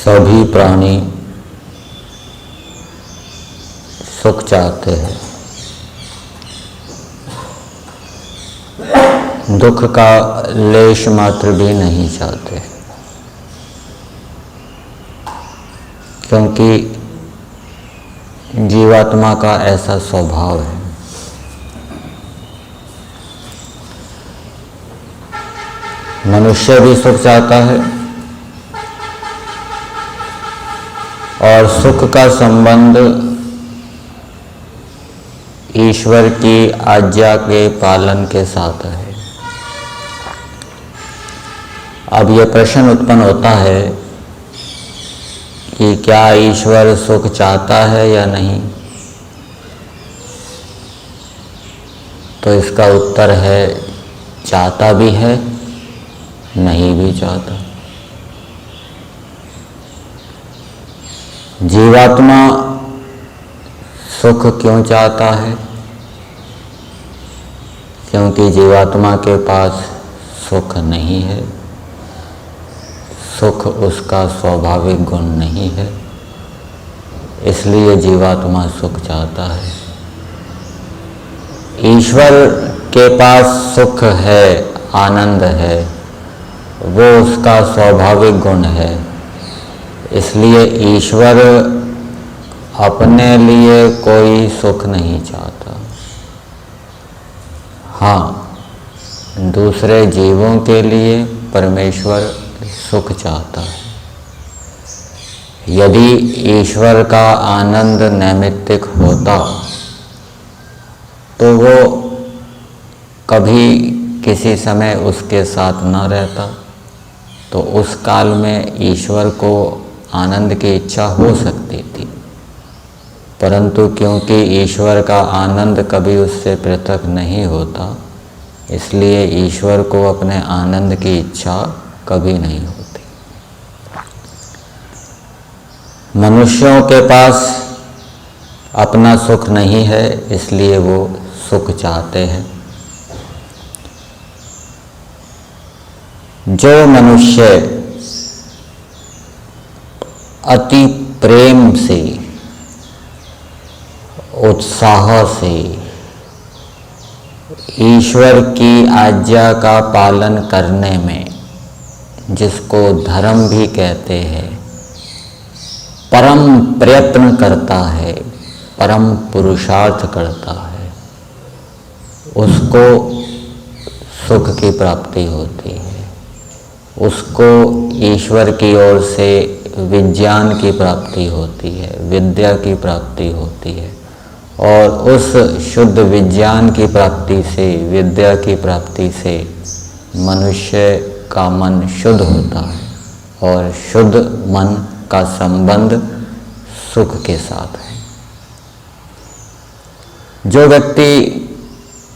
सभी प्राणी सुख चाहते हैं, दुख का लेश मात्र भी नहीं चाहते, क्योंकि जीवात्मा का ऐसा स्वभाव है। मनुष्य भी सुख चाहता है और सुख का संबंध ईश्वर की आज्ञा के पालन के साथ है। अब यह प्रश्न उत्पन्न होता है कि क्या ईश्वर सुख चाहता है या नहीं? तो इसका उत्तर है चाहता भी है, नहीं भी चाहता। जीवात्मा सुख क्यों चाहता है? क्योंकि जीवात्मा के पास सुख नहीं है, सुख उसका स्वाभाविक गुण नहीं है, इसलिए जीवात्मा सुख चाहता है। ईश्वर के पास सुख है, आनंद है, वो उसका स्वाभाविक गुण है, इसलिए ईश्वर अपने लिए कोई सुख नहीं चाहता। हाँ, दूसरे जीवों के लिए परमेश्वर सुख चाहता है। यदि ईश्वर का आनंद नैमित्तिक होता तो वो कभी किसी समय उसके साथ न रहता, तो उस काल में ईश्वर को आनंद की इच्छा हो सकती थी, परंतु क्योंकि ईश्वर का आनंद कभी उससे पृथक नहीं होता, इसलिए ईश्वर को अपने आनंद की इच्छा कभी नहीं होती। मनुष्यों के पास अपना सुख नहीं है, इसलिए वो सुख चाहते हैं। जो मनुष्य अति प्रेम से, उत्साह से ईश्वर की आज्ञा का पालन करने में, जिसको धर्म भी कहते हैं, परम प्रयत्न करता है, परम पुरुषार्थ करता है, उसको सुख की प्राप्ति होती है। उसको ईश्वर की ओर से विज्ञान की प्राप्ति होती है, विद्या की प्राप्ति होती है, और उस शुद्ध विज्ञान की प्राप्ति से, विद्या की प्राप्ति से मनुष्य का मन शुद्ध होता है, और शुद्ध मन का संबंध सुख के साथ है। जो व्यक्ति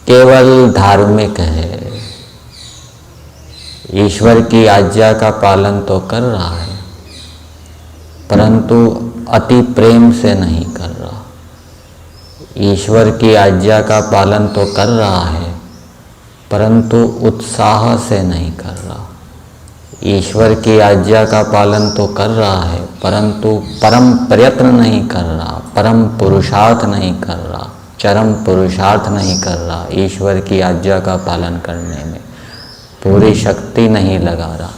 केवल धार्मिक है, ईश्वर की आज्ञा का पालन तो कर रहा है, परंतु अति प्रेम से नहीं कर रहा। ईश्वर की आज्ञा का पालन तो कर रहा है, परंतु उत्साह से नहीं कर रहा। ईश्वर की आज्ञा का पालन तो कर रहा है, परंतु परम प्रयत्न नहीं कर रहा, परम पुरुषार्थ नहीं कर रहा, चरम पुरुषार्थ नहीं कर रहा। ईश्वर की आज्ञा का पालन करने में पूरी शक्ति नहीं लगा रहा,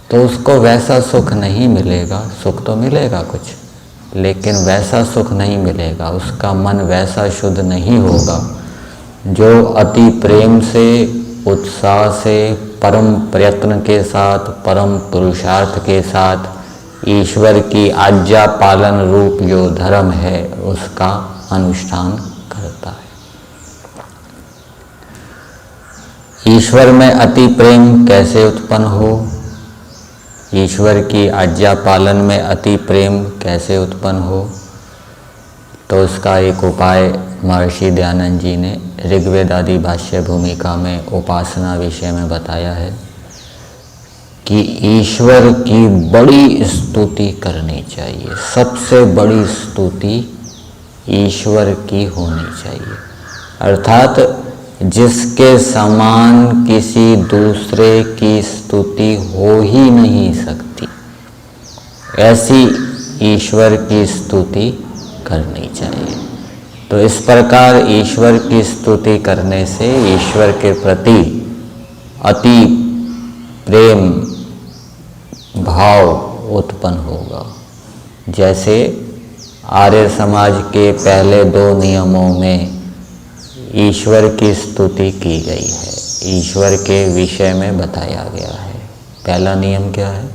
तो उसको वैसा सुख नहीं मिलेगा। सुख तो मिलेगा कुछ, लेकिन वैसा सुख नहीं मिलेगा, उसका मन वैसा शुद्ध नहीं होगा जो अति प्रेम से, उत्साह से, परम प्रयत्न के साथ, परम पुरुषार्थ के साथ ईश्वर की आज्ञा पालन रूप जो धर्म है उसका अनुष्ठान करता है। ईश्वर में अति प्रेम कैसे उत्पन्न हो? ईश्वर की आज्ञा पालन में अति प्रेम कैसे उत्पन्न हो? तो उसका एक उपाय महर्षि दयानंद जी ने ऋग्वेद आदि भाष्य भूमिका में उपासना विषय में बताया है कि ईश्वर की बड़ी स्तुति करनी चाहिए। सबसे बड़ी स्तुति ईश्वर की होनी चाहिए, अर्थात जिसके समान किसी दूसरे की स्तुति हो ही नहीं सकती, ऐसी ईश्वर की स्तुति करनी चाहिए। तो इस प्रकार ईश्वर की स्तुति करने से ईश्वर के प्रति अति प्रेम भाव उत्पन्न होगा। जैसे आर्य समाज के पहले 2 नियमों में ईश्वर की स्तुति की गई है, ईश्वर के विषय में बताया गया है। पहला नियम क्या है?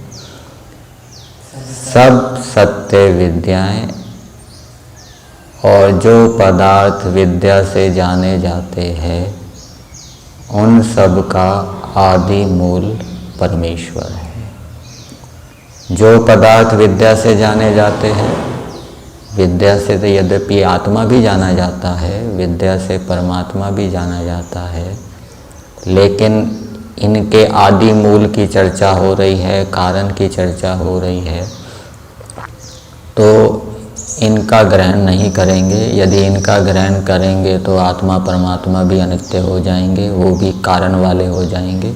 सब सत्य विद्याएं और जो पदार्थ विद्या से जाने जाते हैं उन सब का आदि मूल परमेश्वर है। जो पदार्थ विद्या से जाने जाते हैं, विद्या से तो यद्यपि आत्मा भी जाना जाता है, विद्या से परमात्मा भी जाना जाता है, लेकिन इनके आदि मूल की चर्चा हो रही है, कारण की चर्चा हो रही है, तो इनका ग्रहण नहीं करेंगे। यदि इनका ग्रहण करेंगे तो आत्मा परमात्मा भी अनित्य हो जाएंगे, वो भी कारण वाले हो जाएंगे।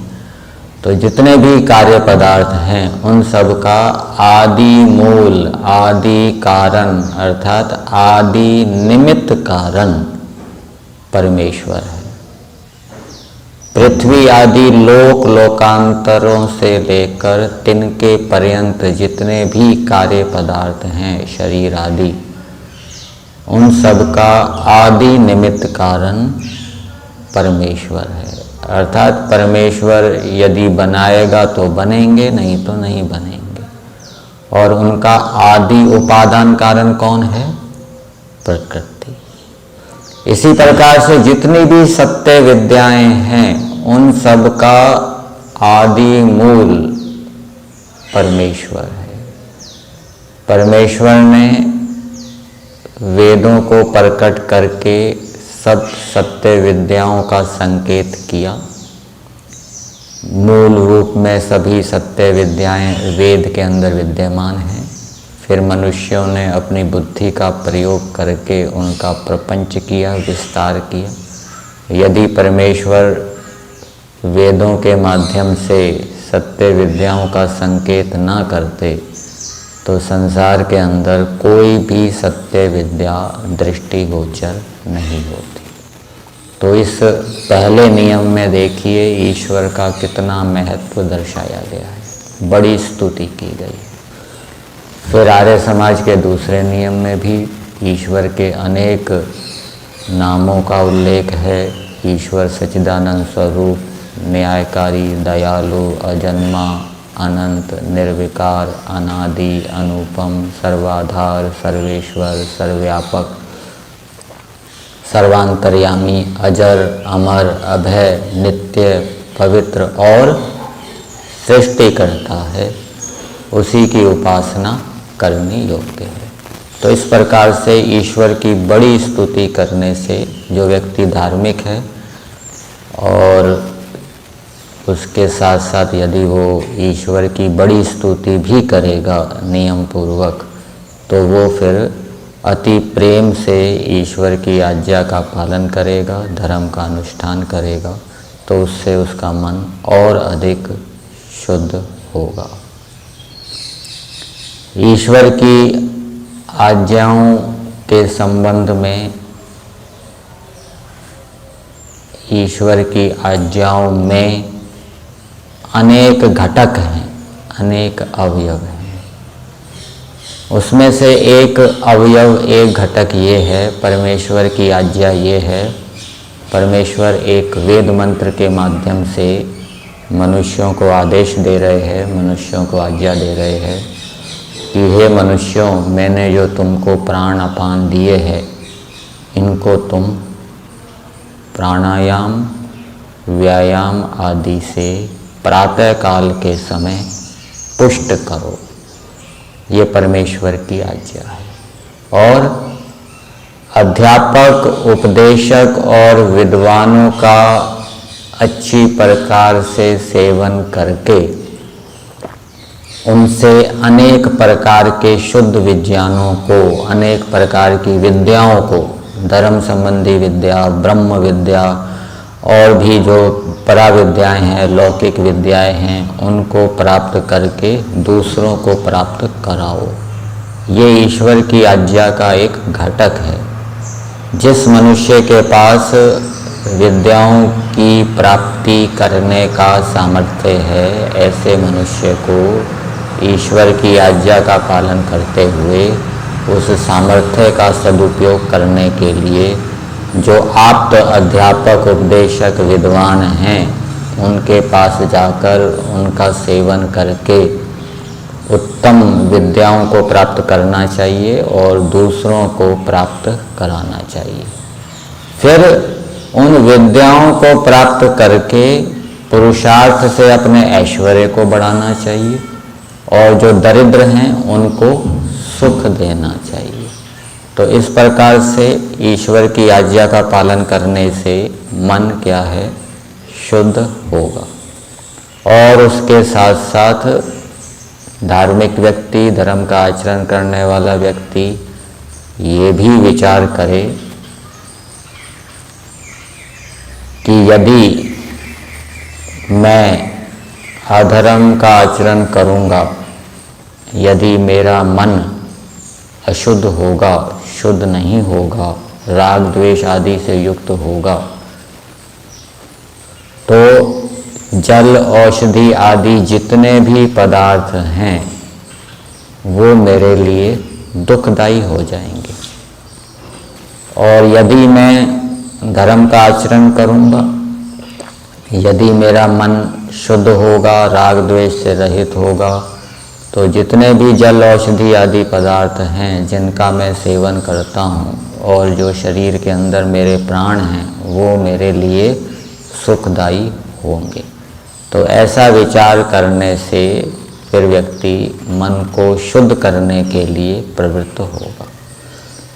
तो जितने भी कार्य पदार्थ हैं उन सब का आदि मूल, आदि कारण अर्थात आदि निमित्त कारण परमेश्वर है। पृथ्वी आदि लोक लोकांतरों से लेकर तिनके पर्यंत जितने भी कार्य पदार्थ हैं, शरीर आदि, उन सब का आदि निमित्त कारण परमेश्वर है। अर्थात परमेश्वर यदि बनाएगा तो बनेंगे, नहीं तो नहीं बनेंगे। और उनका आदि उपादान कारण कौन है? प्रकृति। इसी प्रकार से जितनी भी सत्य विद्याएं हैं उन सब का आदि मूल परमेश्वर है। परमेश्वर ने वेदों को प्रकट करके सब सत्य विद्याओं का संकेत किया। मूल रूप में सभी सत्य विद्याएं वेद के अंदर विद्यमान हैं। फिर मनुष्यों ने अपनी बुद्धि का प्रयोग करके उनका प्रपंच किया, विस्तार किया। यदि परमेश्वर वेदों के माध्यम से सत्य विद्याओं का संकेत ना करते तो संसार के अंदर कोई भी सत्य विद्या दृष्टिगोचर नहीं होती। तो इस पहले नियम में देखिए ईश्वर का कितना महत्व दर्शाया गया है, बड़ी स्तुति की गई है। फिर आर्य समाज के दूसरे नियम में भी ईश्वर के अनेक नामों का उल्लेख है। ईश्वर सच्चिदानंद स्वरूप, न्यायकारी, दयालु, अजन्मा, अनंत, निर्विकार, अनादि, अनुपम, सर्वाधार, सर्वेश्वर, सर्वव्यापक, सर्वांतर्यामी, अजर, अमर, अभय, नित्य, पवित्र और सृष्टि करता है, उसी की उपासना करनी योग्य है। तो इस प्रकार से ईश्वर की बड़ी स्तुति करने से जो व्यक्ति धार्मिक है और उसके साथ साथ यदि वो ईश्वर की बड़ी स्तुति भी करेगा नियम पूर्वक, तो वो फिर अति प्रेम से ईश्वर की आज्ञा का पालन करेगा, धर्म का अनुष्ठान करेगा, तो उससे उसका मन और अधिक शुद्ध होगा। ईश्वर की आज्ञाओं के संबंध में, ईश्वर की आज्ञाओं में अनेक घटक हैं, अनेक अवयव हैं। उसमें से एक अवयव, एक घटक ये है, परमेश्वर की आज्ञा ये है, परमेश्वर एक वेद मंत्र के माध्यम से मनुष्यों को आदेश दे रहे हैं, मनुष्यों को आज्ञा दे रहे हैं कि हे मनुष्यों, मैंने जो तुमको प्राण अपान दिए हैं, इनको तुम प्राणायाम, व्यायाम आदि से प्रातः काल के समय पुष्ट करो। ये परमेश्वर की आज्ञा है। और अध्यापक, उपदेशक और विद्वानों का अच्छी प्रकार से सेवन करके उनसे अनेक प्रकार के शुद्ध विज्ञानों को, अनेक प्रकार की विद्याओं को, धर्म संबंधी विद्या, ब्रह्म विद्या और भी जो पराविद्याएं हैं, लौकिक विद्याएं हैं, उनको प्राप्त करके दूसरों को प्राप्त कराओ। ये ईश्वर की आज्ञा का एक घटक है। जिस मनुष्य के पास विद्याओं की प्राप्ति करने का सामर्थ्य है, ऐसे मनुष्य को ईश्वर की आज्ञा का पालन करते हुए उस सामर्थ्य का सदुपयोग करने के लिए जो आप्त अध्यापक, उपदेशक, विद्वान हैं, उनके पास जाकर उनका सेवन करके उत्तम विद्याओं को प्राप्त करना चाहिए और दूसरों को प्राप्त कराना चाहिए। फिर उन विद्याओं को प्राप्त करके पुरुषार्थ से अपने ऐश्वर्य को बढ़ाना चाहिए और जो दरिद्र हैं उनको सुख देना चाहिए। तो इस प्रकार से ईश्वर की आज्ञा का पालन करने से मन क्या है, शुद्ध होगा। और उसके साथ साथ धार्मिक व्यक्ति, धर्म का आचरण करने वाला व्यक्ति ये भी विचार करे कि यदि मैं अधर्म का आचरण करूँगा, यदि मेरा मन अशुद्ध होगा, शुद्ध नहीं होगा, राग द्वेष आदि से युक्त होगा, तो जल, औषधि आदि जितने भी पदार्थ हैं वो मेरे लिए दुखदायी हो जाएंगे। और यदि मैं धर्म का आचरण करूँगा, यदि मेरा मन शुद्ध होगा, राग द्वेष से रहित होगा, तो जितने भी जल, औषधि आदि पदार्थ हैं जिनका मैं सेवन करता हूँ और जो शरीर के अंदर मेरे प्राण हैं, वो मेरे लिए सुखदायी होंगे। तो ऐसा विचार करने से फिर व्यक्ति मन को शुद्ध करने के लिए प्रवृत्त होगा।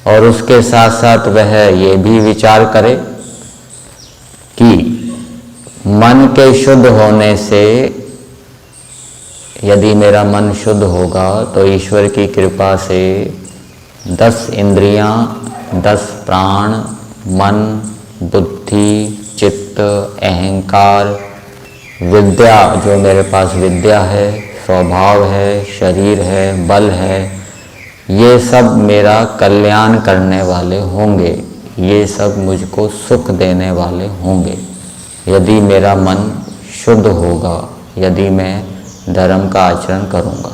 और उसके साथ साथ वह ये भी विचार करे कि मन के शुद्ध होने से, यदि मेरा मन शुद्ध होगा तो ईश्वर की कृपा से 10 इंद्रियां, 10 प्राण, मन, बुद्धि, चित्त, अहंकार, विद्या, जो मेरे पास विद्या है, स्वभाव है, शरीर है, बल है, ये सब मेरा कल्याण करने वाले होंगे, ये सब मुझको सुख देने वाले होंगे यदि मेरा मन शुद्ध होगा, यदि मैं धर्म का आचरण करूँगा।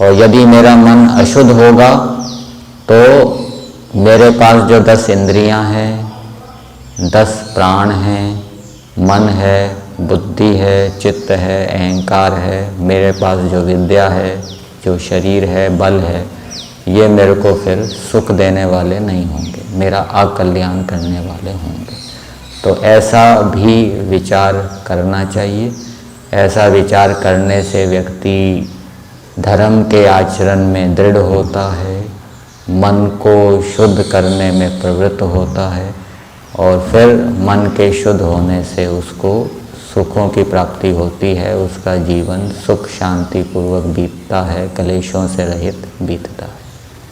और यदि मेरा मन अशुद्ध होगा तो मेरे पास जो 10 इंद्रियां हैं, 10 प्राण हैं, मन है, बुद्धि है, चित्त है, अहंकार है, मेरे पास जो विद्या है, जो शरीर है, बल है, ये मेरे को फिर सुख देने वाले नहीं होंगे, मेरा अकल्याण करने वाले होंगे। तो ऐसा भी विचार करना चाहिए। ऐसा विचार करने से व्यक्ति धर्म के आचरण में दृढ़ होता है, मन को शुद्ध करने में प्रवृत्त होता है और फिर मन के शुद्ध होने से उसको सुखों की प्राप्ति होती है, उसका जीवन सुख शांति पूर्वक बीतता है, कलेशों से रहित बीतता है।